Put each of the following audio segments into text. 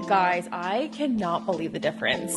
Guys, I cannot believe the difference.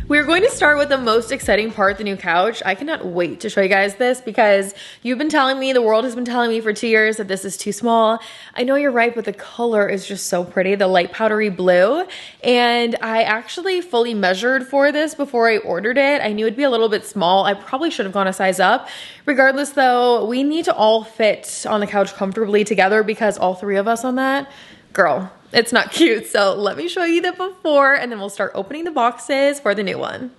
We're going to start with the most exciting part, the new couch. I cannot wait to show you guys this because you've been telling me, the world has been telling me for 2 years that this is too small. I know you're right, but the color is just so pretty, the light powdery blue. And I actually fully measured for this before I ordered it. I knew it'd be a little bit small. I probably should have gone a size up. Regardless though, we need to all fit on the couch comfortably together because all 3 of us on that, girl, it's not cute. So let me show you the before and then we'll start opening the boxes for the new one.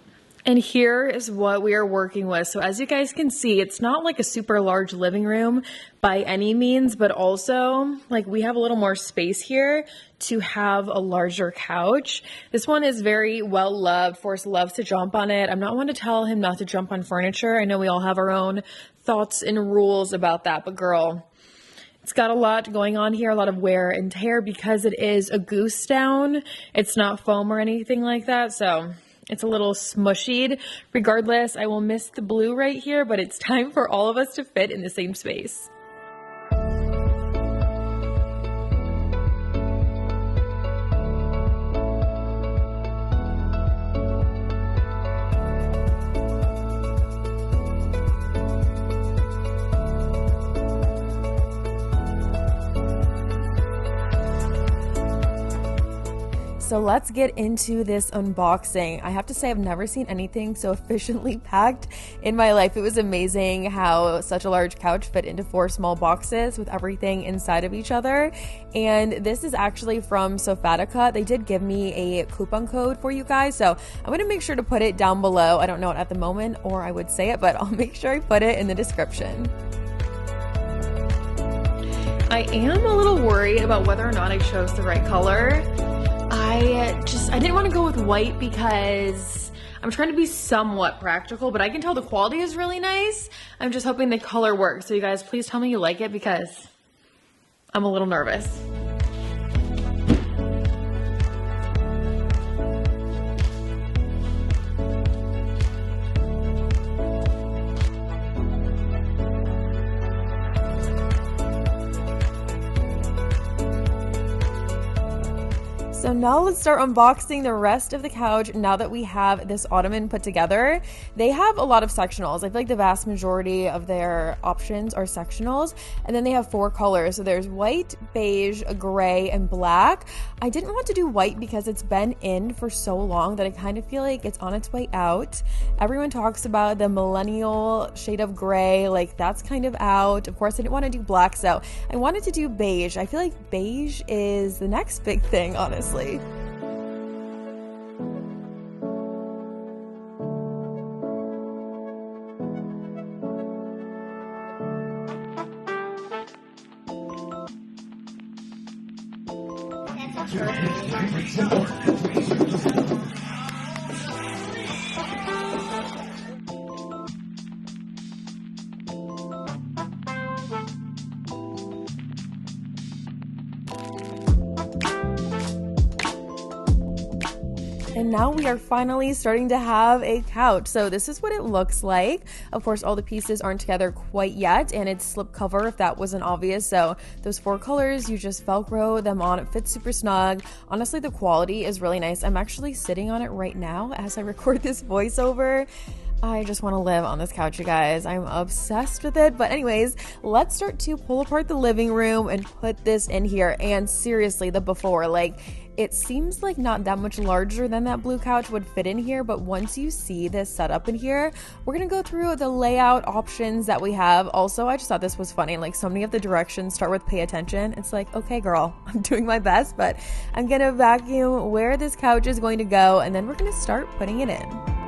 And here is what we are working with. So as you guys can see, it's not like a super large living room by any means, but also like we have a little more space here to have a larger couch. This one is very well loved. Forrest loves to jump on it. I'm not one to tell him not to jump on furniture. I know we all have our own thoughts and rules about that, but girl, it's got a lot going on here, a lot of wear and tear because it is a goose down. It's not foam or anything like that, so it's a little smushied. Regardless, I will miss the blue right here, but it's time for all of us to fit in the same space. So let's get into this unboxing. I have to say I've never seen anything so efficiently packed in my life. It was amazing how such a large couch fit into 4 small boxes with everything inside of each other. And this is actually from Sofatica. They did give me a coupon code for you guys, so I'm gonna make sure to put it down below. I don't know it at the moment, or I would say it, but I'll make sure I put it in the description. I am a little worried about whether or not I chose the right color. I didn't want to go with white because I'm trying to be somewhat practical, but I can tell the quality is really nice. I'm just hoping the color works. So you guys, please tell me you like it because I'm a little nervous. So now let's start unboxing the rest of the couch now that we have this ottoman put together. They have a lot of sectionals. I feel like the vast majority of their options are sectionals. And then they have 4 colors. So there's white, beige, gray, and black. I didn't want to do white because it's been in for so long that I kind of feel like it's on its way out. Everyone talks about the millennial shade of gray, like that's kind of out. Of course, I didn't want to do black, so I wanted to do beige. I feel like beige is the next big thing, honestly. And now we are finally starting to have a couch. So this is what it looks like. Of course, all the pieces aren't together quite yet, and it's slip cover if that wasn't obvious. So those 4 colors, you just Velcro them on. It fits super snug. Honestly, the quality is really nice. I'm actually sitting on it right now as I record this voiceover. I just want to live on this couch, you guys. I'm obsessed with it. But anyways, let's start to pull apart the living room and put this in here. And seriously, the before, like, it seems like not that much larger than that blue couch would fit in here, but once you see this setup in here, we're gonna go through the layout options that we have. Also, I just thought this was funny, like so many of the directions start with pay attention. It's like, okay girl, I'm doing my best, but I'm gonna vacuum where this couch is going to go, and then we're gonna start putting it in.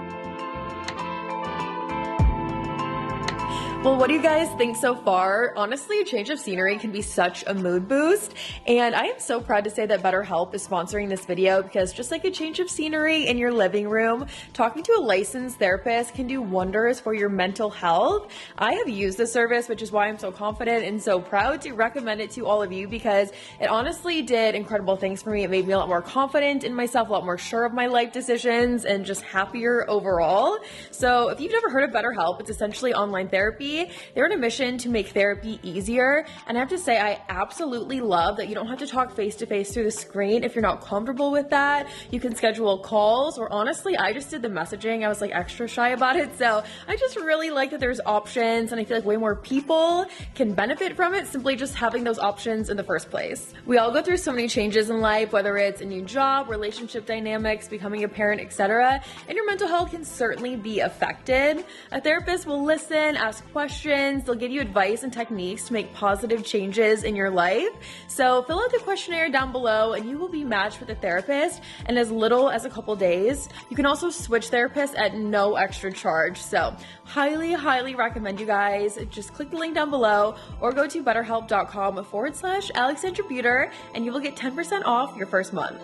Well, what do you guys think so far? Honestly, a change of scenery can be such a mood boost, and I am so proud to say that BetterHelp is sponsoring this video because just like a change of scenery in your living room, talking to a licensed therapist can do wonders for your mental health. I have used this service, which is why I'm so confident and so proud to recommend it to all of you because it honestly did incredible things for me. It made me a lot more confident in myself, a lot more sure of my life decisions, and just happier overall. So if you've never heard of BetterHelp, it's essentially online therapy. They're on a mission to make therapy easier, and I have to say I absolutely love that you don't have to talk face to face through the screen if you're not comfortable with that. You can schedule calls, or honestly I just did the messaging. I was like extra shy about it, so I just really like that there's options, and I feel like way more people can benefit from it simply just having those options in the first place. We all go through so many changes in life, whether it's a new job, relationship dynamics, becoming a parent, etc., and your mental health can certainly be affected. A therapist will listen, ask questions, they'll give you advice and techniques to make positive changes in your life. So fill out the questionnaire down below and you will be matched with a therapist in as little as a couple days. You can also switch therapists at no extra charge. So highly recommend you guys just click the link down below or go to betterhelp.com/alexandrabeuter and you will get 10% off your first month.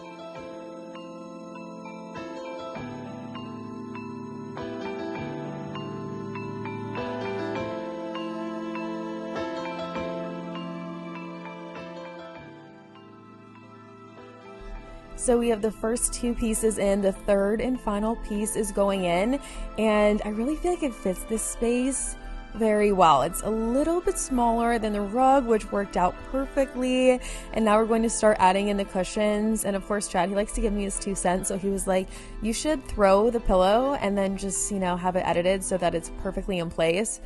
So we have the first two pieces in, the third and final piece is going in, and I really feel like it fits this space very well. It's a little bit smaller than the rug, which worked out perfectly, and now we're going to start adding in the cushions. And of course Chad, he likes to give me his 2 cents, so he was like, you should throw the pillow and then just, you know, have it edited so that it's perfectly in place.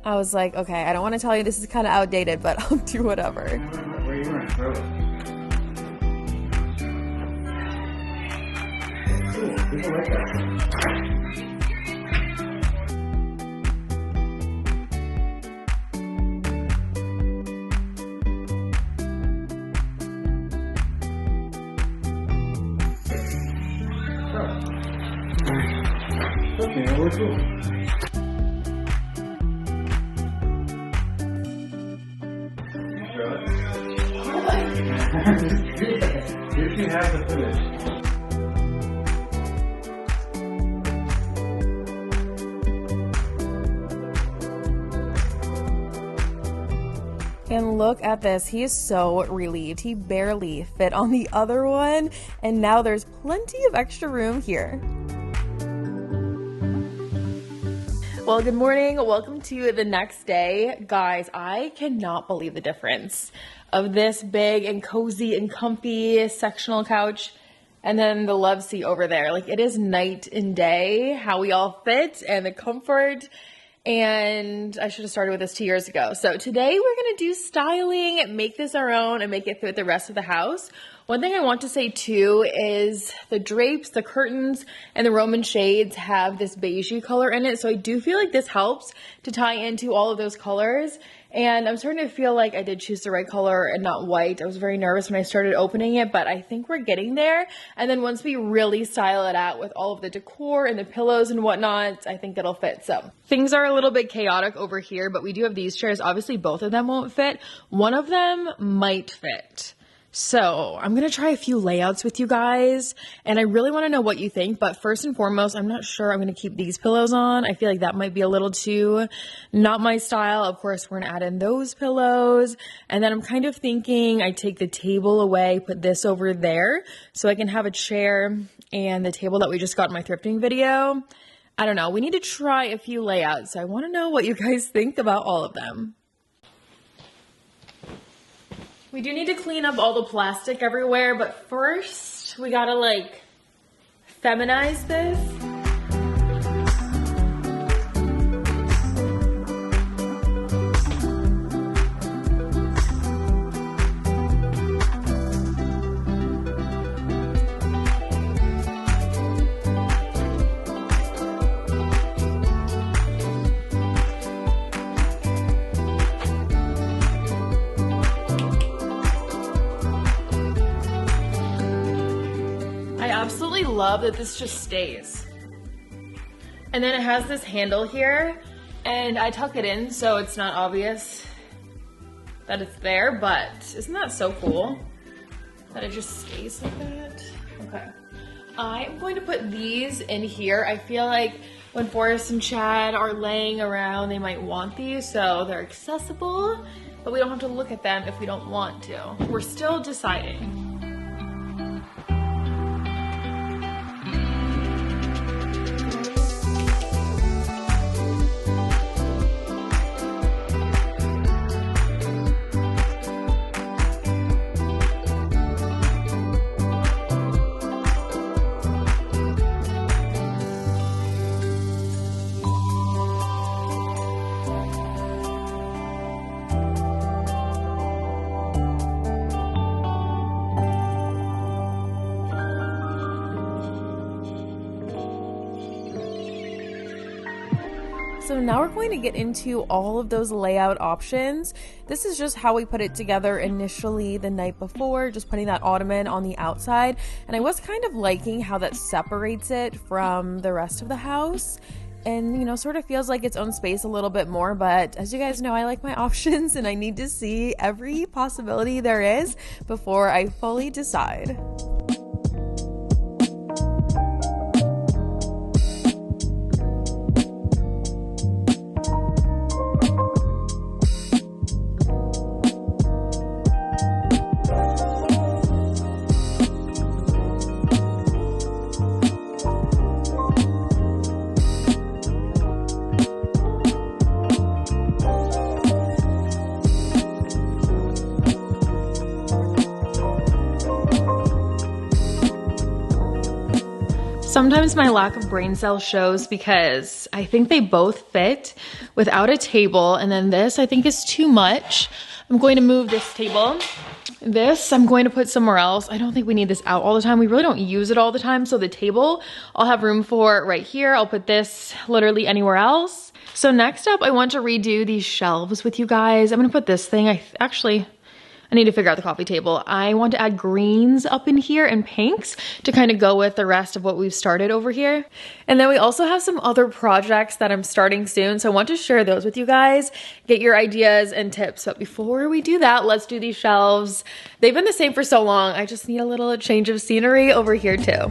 I was like, okay, I don't want to tell you this is kind of outdated, but I'll do whatever. Where you want to throw it? Cool, people like that. Okay, well, we're cool. You can have the finish. And look at this, he is so relieved. He barely fit on the other one, and now there's plenty of extra room here. Well, good morning. Welcome to the next day. Guys, I cannot believe the difference of this big and cozy and comfy sectional couch and then the love seat over there. Like, it is night and day how we all fit and the comfort. And I should have started with this 2 years ago. So today we're going to do styling, make this our own, and make it fit the rest of the house. One thing I want to say too is the drapes, the curtains, and the Roman shades have this beigey color in it. So I do feel like this helps to tie into all of those colors. And I'm starting to feel like I did choose the right color and not white. I was very nervous when I started opening it, but I think we're getting there. And then once we really style it out with all of the decor and the pillows and whatnot, I think it'll fit. So things are a little bit chaotic over here, but we do have these chairs. Obviously, both of them won't fit. One of them might fit. So I'm going to try a few layouts with you guys, and I really want to know what you think. But first and foremost, I'm not sure I'm going to keep these pillows on. I feel like that might be a little too not my style. Of course, we're going to add in those pillows. And then I'm kind of thinking I take the table away, put this over there so I can have a chair and the table that we just got in my thrifting video. I don't know. We need to try a few layouts. So I want to know what you guys think about all of them. We do need to clean up all the plastic everywhere, but first we gotta like feminize this. Absolutely love that this just stays. And then it has this handle here, And I tuck it in so it's not obvious that it's there, but isn't that so cool that it just stays like that? Okay. I'm going to put these in here. I feel like when Forrest and Chad are laying around, they might want these, so they're accessible, but we don't have to look at them if we don't want to. We're still deciding. So now we're going to get into all of those layout options. This is just how we put it together initially the night before, just putting that ottoman on the outside. And I was kind of liking how that separates it from the rest of the house. And, you know, sort of feels like its own space a little bit more. But as you guys know, I like my options and I need to see every possibility there is before I fully decide. Sometimes my lack of brain cells shows because I think they both fit without a table, and then this I think is too much. I'm going to move this table. This I'm going to put somewhere else. I don't think we need this out all the time. We really don't use it all the time, so the table I'll have room for right here. I'll put this literally anywhere else. So next up, I want to redo these shelves with you guys. I'm gonna put this thing, I need to figure out the coffee table. I want to add greens up in here and pinks to kind of go with the rest of what we've started over here. And then we also have some other projects that I'm starting soon, so I want to share those with you guys, get your ideas and tips. But before we do that, let's do these shelves. They've been the same for so long. I just need a little change of scenery over here too.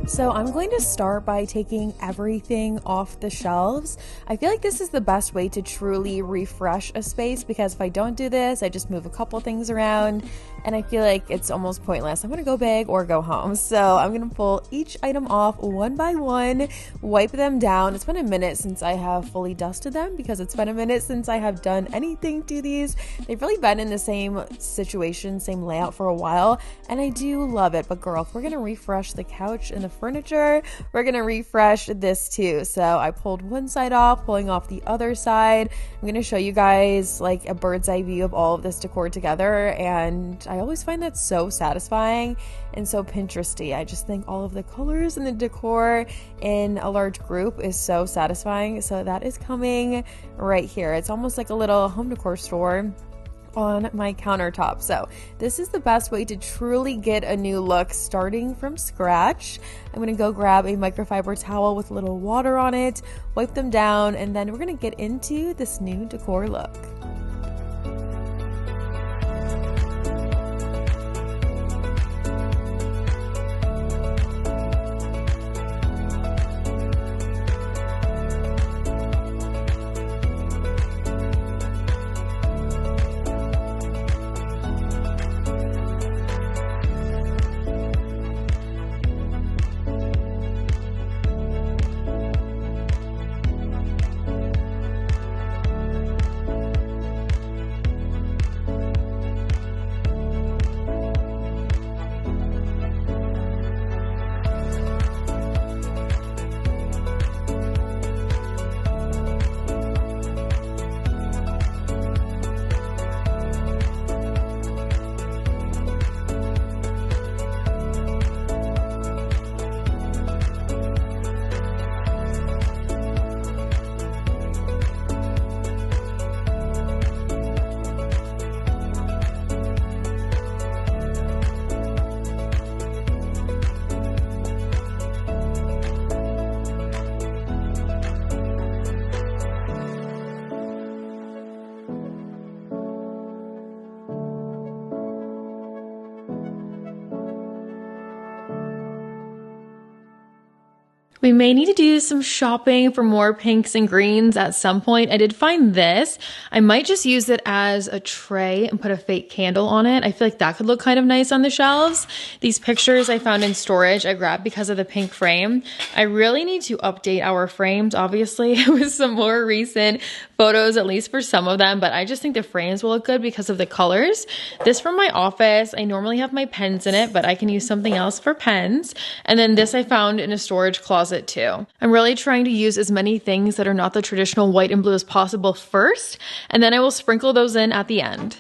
So I'm going to start by taking everything off the shelves. I feel like this is the best way to truly refresh a space, because if I don't do this, I just move a couple things around and I feel like it's almost pointless. I'm gonna go big or go home. So I'm gonna pull each item off one by one, wipe them down. It's been a minute since I have fully dusted them because it's been a minute since I have done anything to these. They've really been in the same situation, same layout for a while, and I do love it. But girl, if we're gonna refresh the couch and the furniture, we're gonna refresh this too. So I pulled one side off, pulling off the other side. I'm gonna show you guys like a bird's eye view of all of this decor together, and I always find that so satisfying and so Pinteresty. I just think all of the colors and the decor in a large group is so satisfying. So that is coming right here. It's almost like a little home decor store on my countertop. So this is the best way to truly get a new look starting from scratch. I'm gonna go grab a microfiber towel with a little water on it, wipe them down, and then we're gonna get into this new decor look. We may need to do some shopping for more pinks and greens at some point. I did find this. I might just use it as a tray and put a fake candle on it. I feel like that could look kind of nice on the shelves. These pictures I found in storage, I grabbed because of the pink frame. I really need to update our frames, obviously, with some more recent photos, at least for some of them, but I just think the frames will look good because of the colors. This from my office, I normally have my pens in it, but I can use something else for pens. And then this I found in a storage closet too. I'm really trying to use as many things that are not the traditional white and blue as possible first, and then I will sprinkle those in at the end.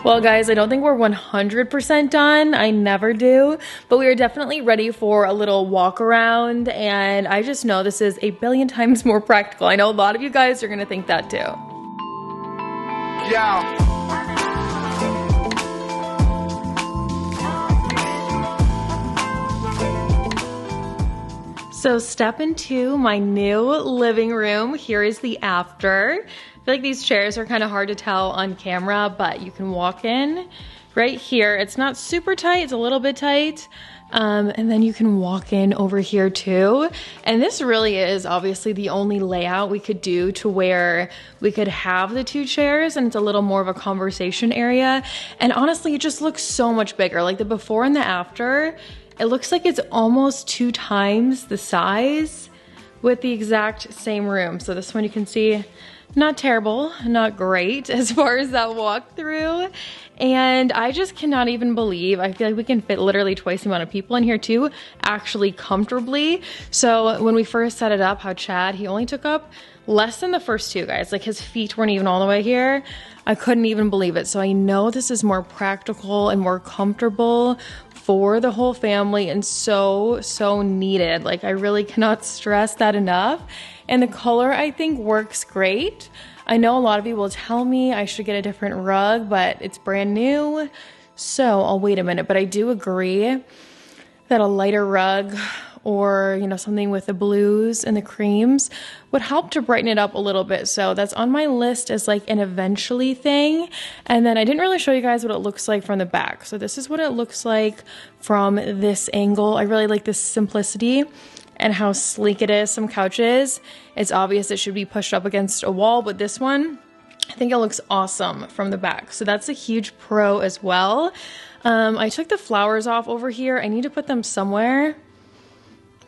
Well, guys, I don't think we're 100% done. I never do, but we are definitely ready for a little walk around, and I just know this is a billion times more practical. I know a lot of you guys are gonna think that too. Yeah. So step into my new living room. Here is the after. I feel like these chairs are kind of hard to tell on camera, but you can walk in right here. It's not super tight, it's a little bit tight. And then you can walk in over here too. And this really is obviously the only layout we could do to where we could have the two chairs and it's a little more of a conversation area. And honestly, it just looks so much bigger. Like the before and the after, it looks like it's almost 2 times the size with the exact same room. So this one you can see, not terrible, not great as far as that walkthrough. And I just cannot even believe, I feel like we can fit literally twice the amount of people in here too, actually comfortably. So when we first set it up, how Chad, he only took up less than the first 2 guys. Like his feet weren't even all the way here. I couldn't even believe it. So I know this is more practical and more comfortable for the whole family and so needed. Like I really cannot stress that enough. And the color I think works great. I know a lot of you will tell me I should get a different rug, but it's brand new. So I'll wait a minute, but I do agree that a lighter rug or, you know, something with the blues and the creams would help to brighten it up a little bit. So that's on my list as like an eventually thing. And then I didn't really show you guys what it looks like from the back. So this is what it looks like from this angle. I really like this simplicity and how sleek it is. Some couches, it's obvious it should be pushed up against a wall, but this one, I think it looks awesome from the back. So that's a huge pro as well. I took the flowers off over here. I need to put them somewhere,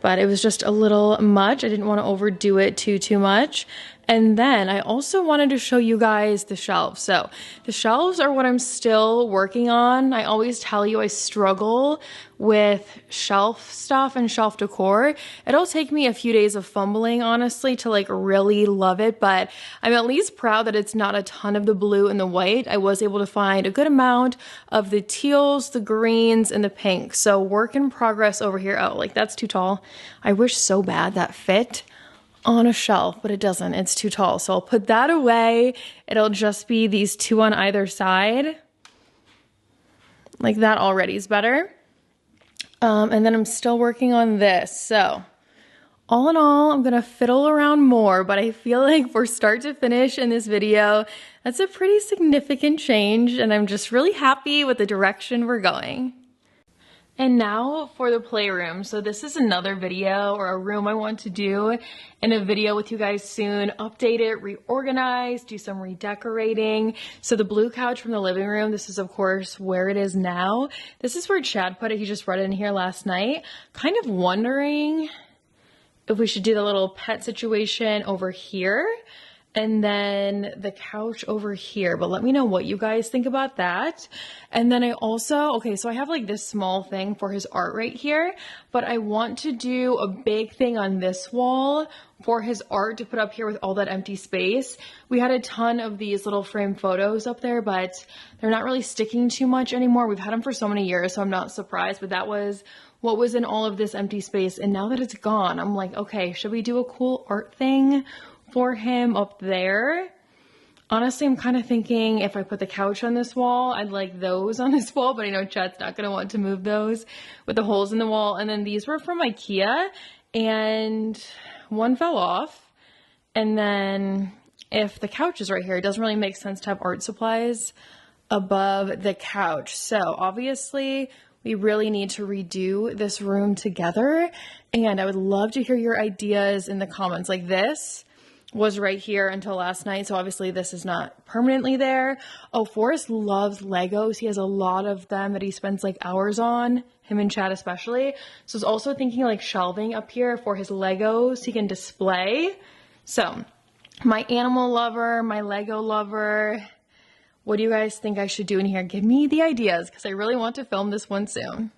but it was just a little much. I didn't want to overdo it too much. And then I also wanted to show you guys the shelves. So the shelves are what I'm still working on. I always tell you I struggle with shelf stuff and shelf decor. It'll take me a few days of fumbling, honestly, to like really love it, but I'm at least proud that it's not a ton of the blue and the white. I was able to find a good amount of the teals, the greens, and the pinks. So work in progress over here. Oh, like that's too tall. I wish so bad that fit on a shelf, but it doesn't. It's too tall. So I'll put that away. It'll just be these 2 on either side. Like that already is better. And then I'm still working on this. So all in all, I'm gonna fiddle around more, but I feel like for start to finish in this video, that's a pretty significant change, and I'm just really happy with the direction we're going. And now for the playroom. So this is another video or a room I want to do in a video with you guys soon. Update it, reorganize, do some redecorating. So the blue couch from the living room, this is of course where it is now. This is where Chad put it. He just brought it in here last night. Kind of wondering if we should do the little pet situation over here. And then the couch over here, but let me know what you guys think about that. And then I also, okay, so I have like this small thing for his art right here, but I want to do a big thing on this wall for his art to put up here with all that empty space. We had a ton of these little frame photos up there, but they're not really sticking too much anymore. We've had them for so many years, so I'm not surprised, but that was what was in all of this empty space. And now that it's gone, I'm like, okay, should we do a cool art thing for him up there? Honestly, I'm kind of thinking if I put the couch on this wall, I'd like those on this wall, but I know Chad's not going to want to move those with the holes in the wall. And then these were from IKEA and one fell off. And then if the couch is right here, it doesn't really make sense to have art supplies above the couch. So obviously we really need to redo this room together. And I would love to hear your ideas in the comments. Like this was right here until last night, so obviously this is not permanently there. Oh, Forrest loves Legos. He has a lot of them that he spends like hours on, him and Chad especially. So I was also thinking like shelving up here for his Legos he can display. So my animal lover, my Lego lover, what do you guys think I should do in here? Give me the ideas because I really want to film this one soon.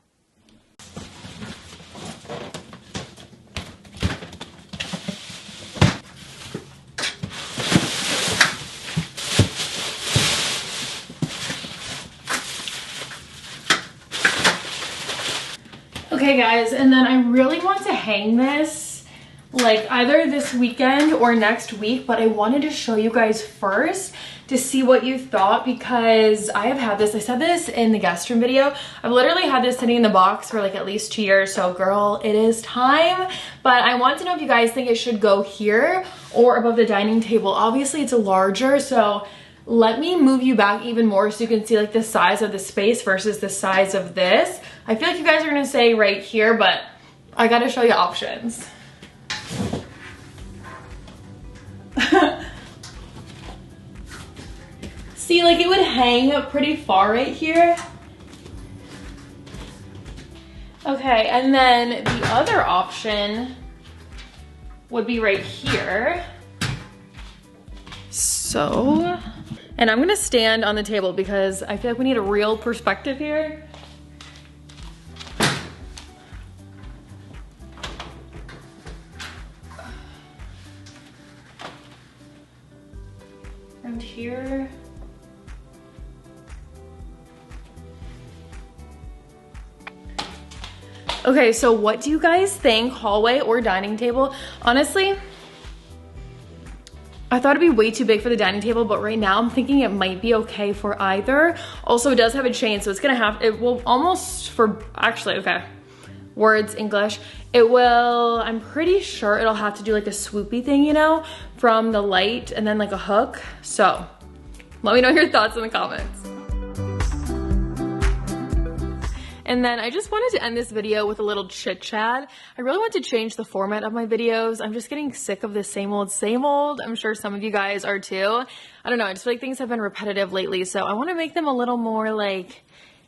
Okay guys, and then I really want to hang this like either this weekend or next week, but I wanted to show you guys first to see what you thought because I have had this, I said this in the guest room video, I've literally had this sitting in the box for like at least 2 years, so girl, it is time. But I want to know if you guys think it should go here or above the dining table. Obviously it's larger, so let me move you back even more so you can see like the size of the space versus the size of this. I feel like you guys are gonna say right here, but I gotta show you options. See, like it would hang pretty far right here. Okay, and then the other option would be right here. So, and I'm gonna stand on the table because I feel like we need a real perspective here. And here. Okay, so what do you guys think, hallway or dining table? Honestly, I thought it'd be way too big for the dining table, but right now I'm thinking it might be okay for either. Also, it does have a chain, so it's gonna have, it will almost for, actually, okay, words, English. It will, I'm pretty sure it'll have to do like a swoopy thing, you know, from the light and then like a hook. So let me know your thoughts in the comments. And then I just wanted to end this video with a little chit chat. I really want to change the format of my videos. I'm just getting sick of the same old, same old. I'm sure some of you guys are too. I don't know, I just feel like things have been repetitive lately. So I want to make them a little more like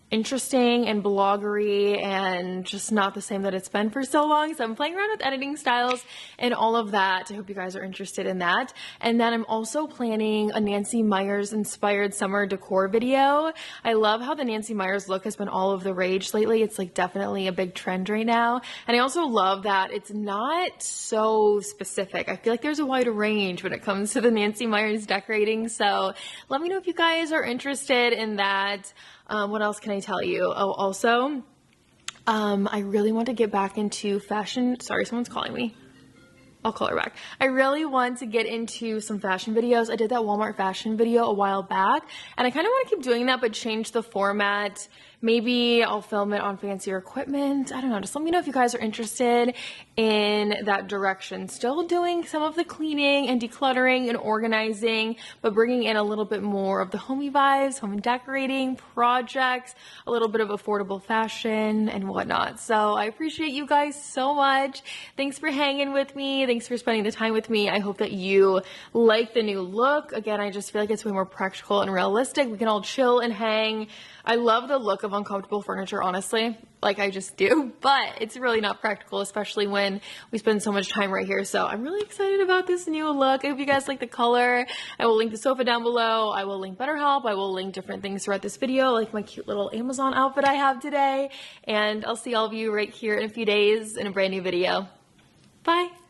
interesting and bloggery and just not the same that it's been for so long. So I'm playing around with editing styles and all of that. I hope you guys are interested in that. And then I'm also planning a Nancy Meyers inspired summer decor video. I love how the Nancy Meyers look has been all of the rage lately. It's like definitely a big trend right now. And I also love that it's not so specific. I feel like there's a wide range when it comes to the Nancy Meyers decorating. So let me know if you guys are interested in that. What else can I tell you? Oh, also, I really want to get back into fashion. Sorry, someone's calling me. I'll call her back. I really want to get into some fashion videos. I did that Walmart fashion video a while back, and I kind of want to keep doing that, but change the format Maybe I'll film it on fancier equipment. I don't know. Just let me know if you guys are interested in that direction. Still doing some of the cleaning and decluttering and organizing, but bringing in a little bit more of the homey vibes, home and decorating, projects, a little bit of affordable fashion and whatnot. So I appreciate you guys so much. Thanks for hanging with me. Thanks for spending the time with me. I hope that you like the new look. Again, I just feel like it's way more practical and realistic. We can all chill and hang. I love the look of uncomfortable furniture, honestly. Like, I just do, but it's really not practical, especially when we spend so much time right here. So I'm really excited about this new look. I hope you guys like the color. I will link the sofa down below. I will link BetterHelp. I will link different things throughout this video, like my cute little Amazon outfit I have today. And I'll see all of you right here in a few days in a brand new video. Bye.